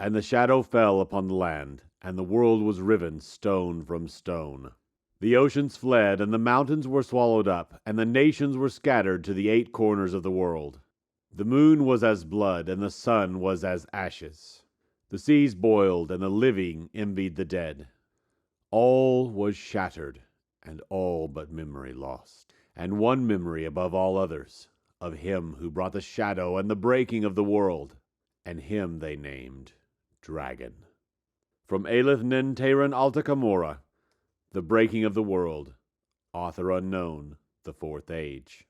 And the shadow fell upon the land, and the world was riven stone from stone. The oceans fled, and the mountains were swallowed up, and the nations were scattered to the 8 corners of the world. The moon was as blood, and the sun was as ashes. The seas boiled, and the living envied the dead. All was shattered, and all but memory lost. And one memory above all others, of him who brought the shadow and the breaking of the world, and him they named Dragon. From Aleph Nen Teran Alta Camorra, The Breaking of the World, author unknown, the Fourth Age.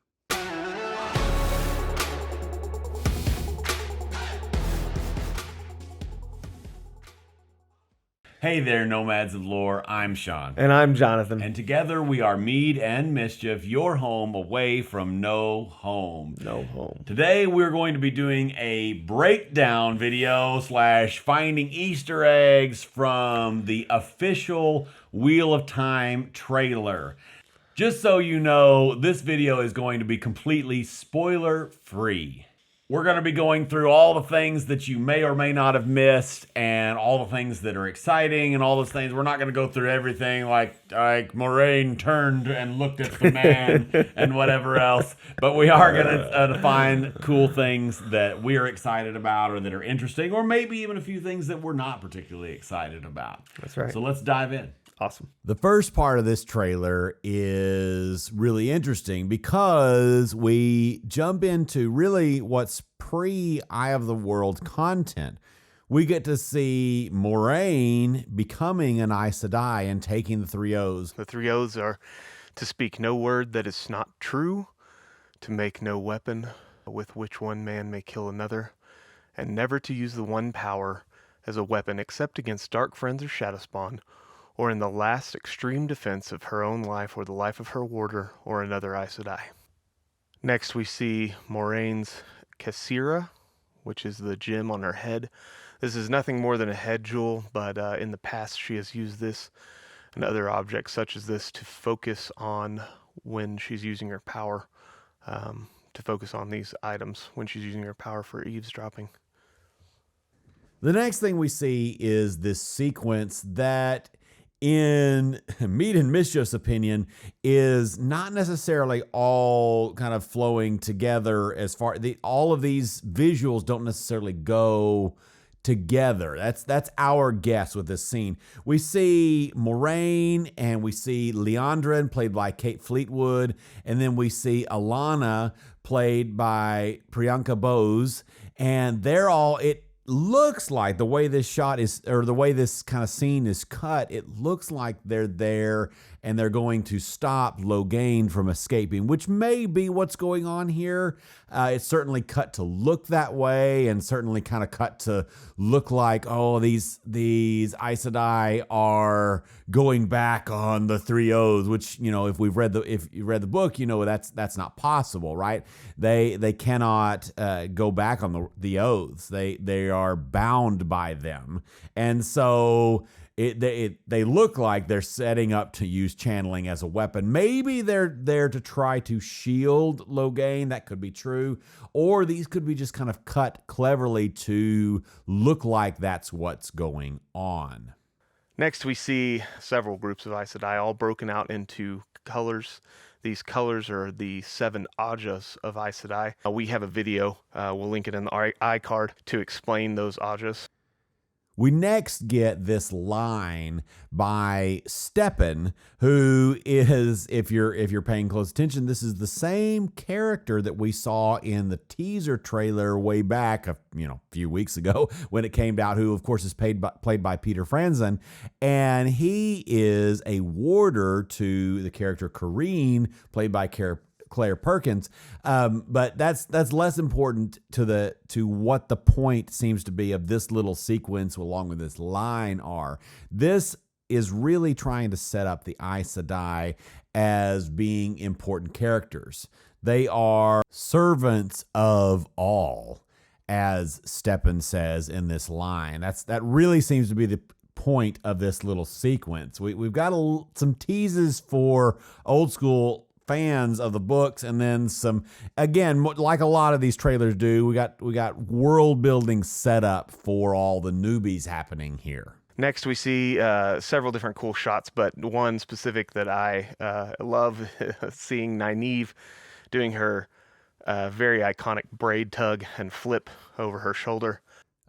Hey there, Nomads of Lore. I'm Sean. And I'm Jonathan. And together we are Mead and Mischief, your home away from no home. No home. Today we're going to be doing a breakdown video / finding Easter eggs from the official Wheel of Time trailer. Just so you know, this video is going to be completely spoiler free. We're going to be going through all the things that you may or may not have missed and all the things that are exciting and all those things. We're not going to go through everything like Moraine turned and looked at the man and whatever else. But we are going to find cool things that we are excited about or that are interesting, or maybe even a few things that we're not particularly excited about. That's right. So let's dive in. Awesome. The first part of this trailer is really interesting because we jump into really what's pre-Eye of the World content. We get to see Moraine becoming an Aes Sedai and taking the 3 O's. The 3 O's are to speak no word that is not true, to make no weapon with which one man may kill another, and never to use the one power as a weapon except against dark friends or shadowspawn, or in the last extreme defense of her own life or the life of her warder or another Aes Sedai. Next we see Moraine's Cassira, which is the gem on her head. This is nothing more than a head jewel, but in the past she has used this and other objects such as this to focus on when she's using her power, to focus on these items when she's using her power for eavesdropping. The next thing we see is this sequence that, in Mead and Mischief's opinion, is not necessarily all kind of flowing together as far. All of these visuals don't necessarily go together. That's our guess with this scene. We see Moraine and we see Leandrin, played by Kate Fleetwood, and then we see Alana, played by Priyanka Bose, and they're all it looks like the way this shot is, or the way this kind of scene is cut, it looks like they're there and they're going to stop Logain from escaping, which may be what's going on here. It's certainly cut to look that way, and certainly kind of cut to look like, oh, these Aes Sedai are going back on the 3 O's, which, you know, if you read the book, you know that's not possible, right? They cannot go back on the oaths. They are bound by them, and so they look like they're setting up to use channeling as a weapon. Maybe they're there to try to shield Logain. That could be true. Or these could be just kind of cut cleverly to look like that's what's going on. Next we see several groups of Aes Sedai all broken out into colors. These colors are the 7 Ajas of Aes Sedai. We have a video, we'll link it in the iCard, to explain those Ajas. We next get this line by Steppen, who is, if you're paying close attention, this is the same character that we saw in the teaser trailer way back, a few weeks ago when it came out, who of course is played by Peter Franzen, and he is a warder to the character Kareen, played by Claire Perkins, but that's less important to what the point seems to be of this little sequence along with this line are. This is really trying to set up the Aes Sedai as being important characters. They are servants of all, as Steppen says in this line. That really seems to be the point of this little sequence. We've got some teases for old school fans of the books, and then some, again, like a lot of these trailers do, we got world building set up for all the newbies happening here. Next, we see several different cool shots, but one specific that I love seeing Nynaeve doing her very iconic braid tug and flip over her shoulder.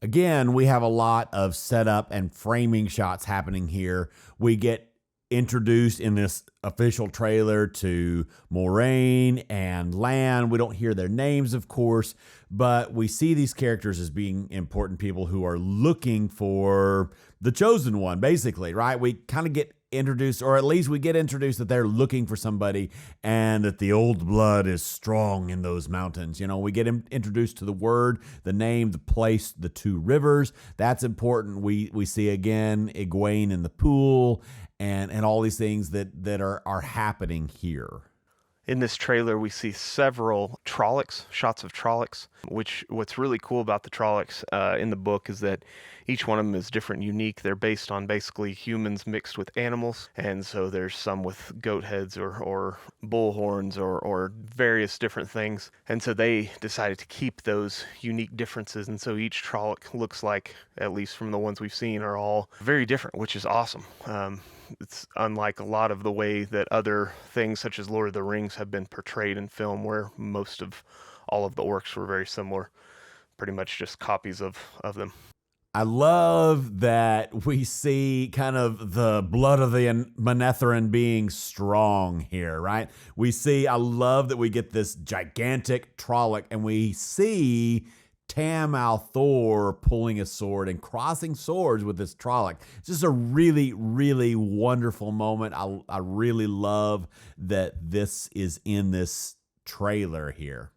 Again, we have a lot of setup and framing shots happening here. We get introduced in this official trailer to Moraine and Lan. We don't hear their names, of course, but we see these characters as being important people who are looking for the chosen one, basically, right? We kind of get introduced, or at least we get introduced that they're looking for somebody and that the old blood is strong in those mountains. You know, we get introduced to the word, the name, the place, the two rivers. That's important. We see again Egwene in the pool and all these things that are happening here. In this trailer, we see several Trollocs, shots of Trollocs, which what's really cool about the Trollocs in the book is that each one of them is different, unique. They're based on basically humans mixed with animals. And so there's some with goat heads or bull horns or various different things. And so they decided to keep those unique differences. And so each Trolloc looks like, at least from the ones we've seen, are all very different, which is awesome. It's unlike a lot of the way that other things such as Lord of the Rings have been portrayed in film, where most of all of the orcs were very similar, pretty much just copies of them. I love that we see kind of the blood of the Manetheren being strong here, right? I love that we get this gigantic Trolloc, and we see Tam Althor pulling a sword and crossing swords with this Trolloc. It's just a really, really wonderful moment. I really love that this is in this trailer here.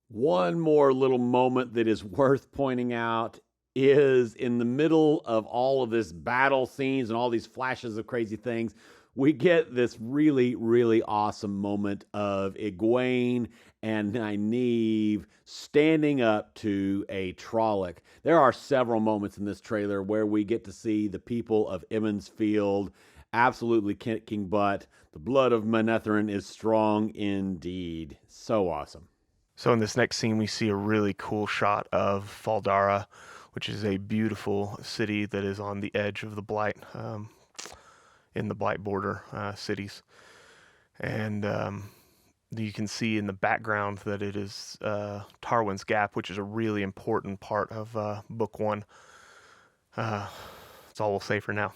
One more little moment that is worth pointing out is in the middle of all of this battle scenes and all these flashes of crazy things, we get this really, really awesome moment of Egwene and Nynaeve standing up to a Trolloc. There are several moments in this trailer where we get to see the people of Emond's Field absolutely kicking butt. The blood of Manetheren is strong indeed. So awesome. So in this next scene, we see a really cool shot of Faldara, which is a beautiful city that is on the edge of the Blight, in the Blight border cities. And you can see in the background that it is Tarwin's Gap, which is a really important part of Book 1. That's all we'll say for now.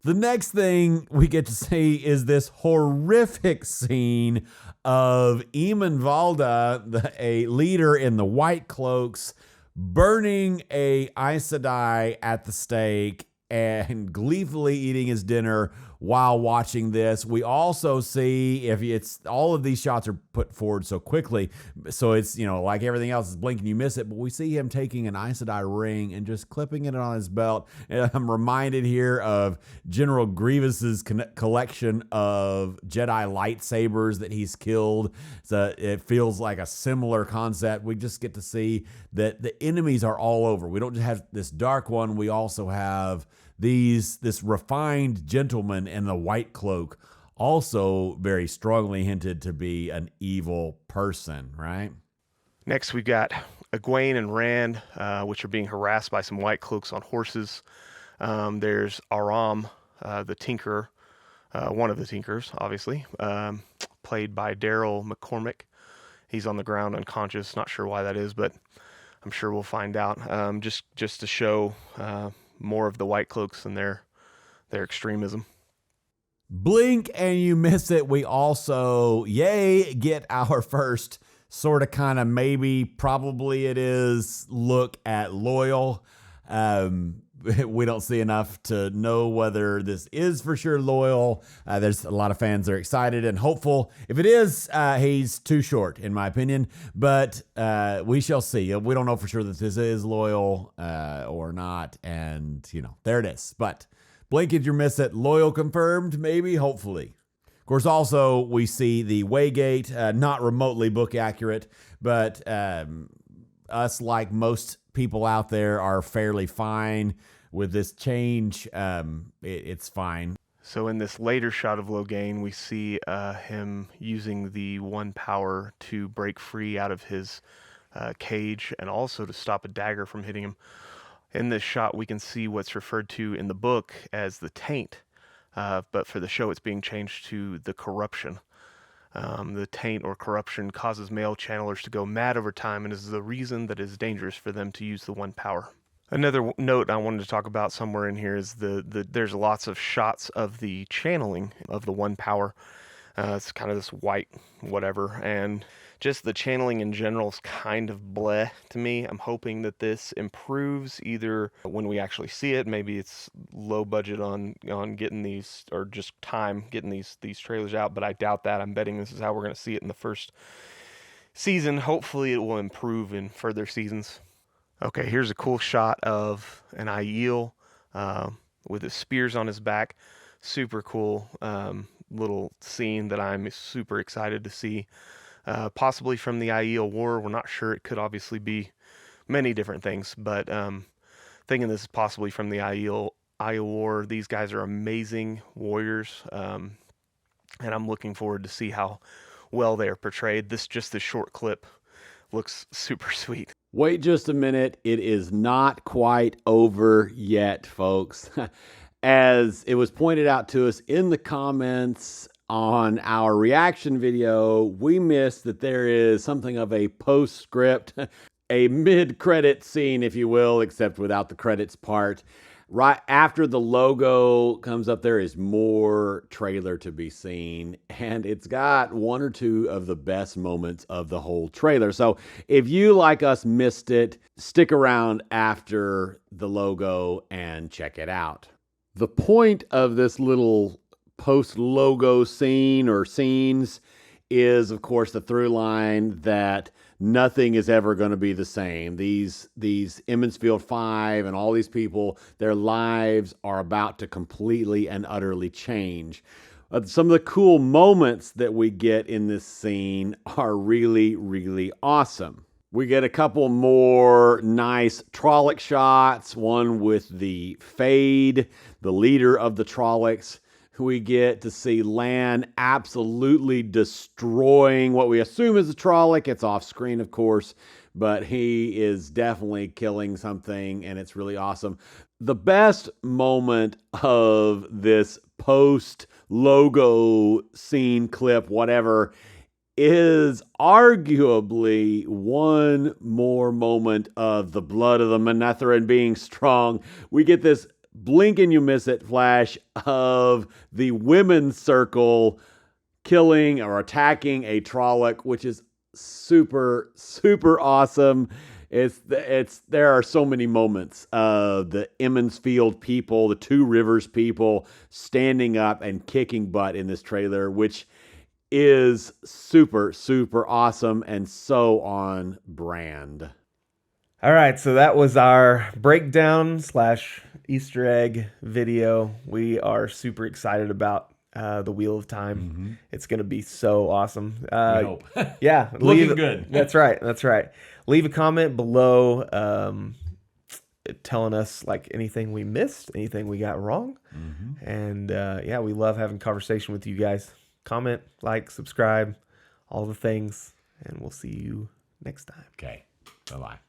The next thing we get to see is this horrific scene of Eamon Valda, a leader in the White Cloaks, burning a Aes Sedai at the stake and gleefully eating his dinner while watching this. We also see, if it's all of these shots are put forward so quickly, so it's, you know, like everything else is blink and you miss it, but we see him taking an Aes Sedai ring and just clipping it on his belt. And I'm reminded here of General Grievous's collection of Jedi lightsabers that he's killed. So it feels like a similar concept. We just get to see that the enemies are all over. We don't just have this dark one, we also have this refined gentleman in the white cloak, also very strongly hinted to be an evil person, right? Next, we got Egwene and Rand, which are being harassed by some white cloaks on horses. There's Aram, the Tinkerer, one of the Tinkers, obviously, played by Daryl McCormick. He's on the ground unconscious. Not sure why that is, but I'm sure we'll find out. Just to show more of the white cloaks and their extremism. Blink and you miss it. We also, get our first sort of kind of maybe probably it is look at Loyal. We don't see enough to know whether this is for sure Loyal. There's a lot of fans that are excited and hopeful. If it is, he's too short, in my opinion. But we shall see. We don't know for sure that this is Loyal or not. And, there it is. But blink if you miss it. Loyal confirmed, maybe, hopefully. Of course, also, we see the Waygate, not remotely book accurate, but us, like most people out there, are fairly fine with this change. It's fine. So in this later shot of Logain, we see him using the one power to break free out of his cage and also to stop a dagger from hitting him. In this shot, we can see what's referred to in the book as the taint, but for the show, it's being changed to the corruption. The taint or corruption causes male channelers to go mad over time and is the reason that it is dangerous for them to use the one power. Another note I wanted to talk about somewhere in here is there's lots of shots of the channeling of the one power. It's kind of this white whatever, and just the channeling in general is kind of bleh to me. I'm hoping that this improves either when we actually see it. Maybe it's low budget on getting these, or just time getting these trailers out, but I doubt that. I'm betting this is how we're going to see it in the first season. Hopefully it will improve in further seasons. Okay, here's a cool shot of an Aiel with his spears on his back. Super cool little scene that I'm super excited to see. Possibly from the Aiel War. We're not sure. It could obviously be many different things, but thinking this is possibly from the Aiel War. These guys are amazing warriors, and I'm looking forward to see how well they are portrayed. This short clip looks super sweet. Wait just a minute. It is not quite over yet, folks. As it was pointed out to us in the comments on our reaction video, we missed that there is something of a postscript, a mid-credit scene, if you will, except without the credits part. Right after the logo comes up, there is more trailer to be seen, and it's got one or two of the best moments of the whole trailer. So if you, like us, missed it, stick around after the logo and check it out. The point of this little post-logo scene or scenes is, of course, the through line that nothing is ever going to be the same. These Emmonsfield 5 and all these people, their lives are about to completely and utterly change. Some of the cool moments that we get in this scene are really, really awesome. We get a couple more nice Trolloc shots, one with the Fade, the leader of the Trollocs. We get to see Lan absolutely destroying what we assume is a Trolloc. It's off screen, of course, but he is definitely killing something, and it's really awesome. The best moment of this post-logo scene clip, whatever, is arguably one more moment of the blood of the Manetheren being strong. We get this blink and you miss it flash of the women's circle killing or attacking a Trolloc, which is super, super awesome. There are so many moments of the Emmonsfield people, the Two Rivers people standing up and kicking butt in this trailer, which is super, super awesome and so on brand. All right, so that was our breakdown / Easter egg video. We are super excited about the Wheel of Time. Mm-hmm. It's going to be so awesome. We hope. Yeah. Looking good. That's right. That's right. Leave a comment below telling us like anything we missed, anything we got wrong. Mm-hmm. And yeah, we love having conversation with you guys. Comment, like, subscribe, all the things, and we'll see you next time. Okay. Bye-bye.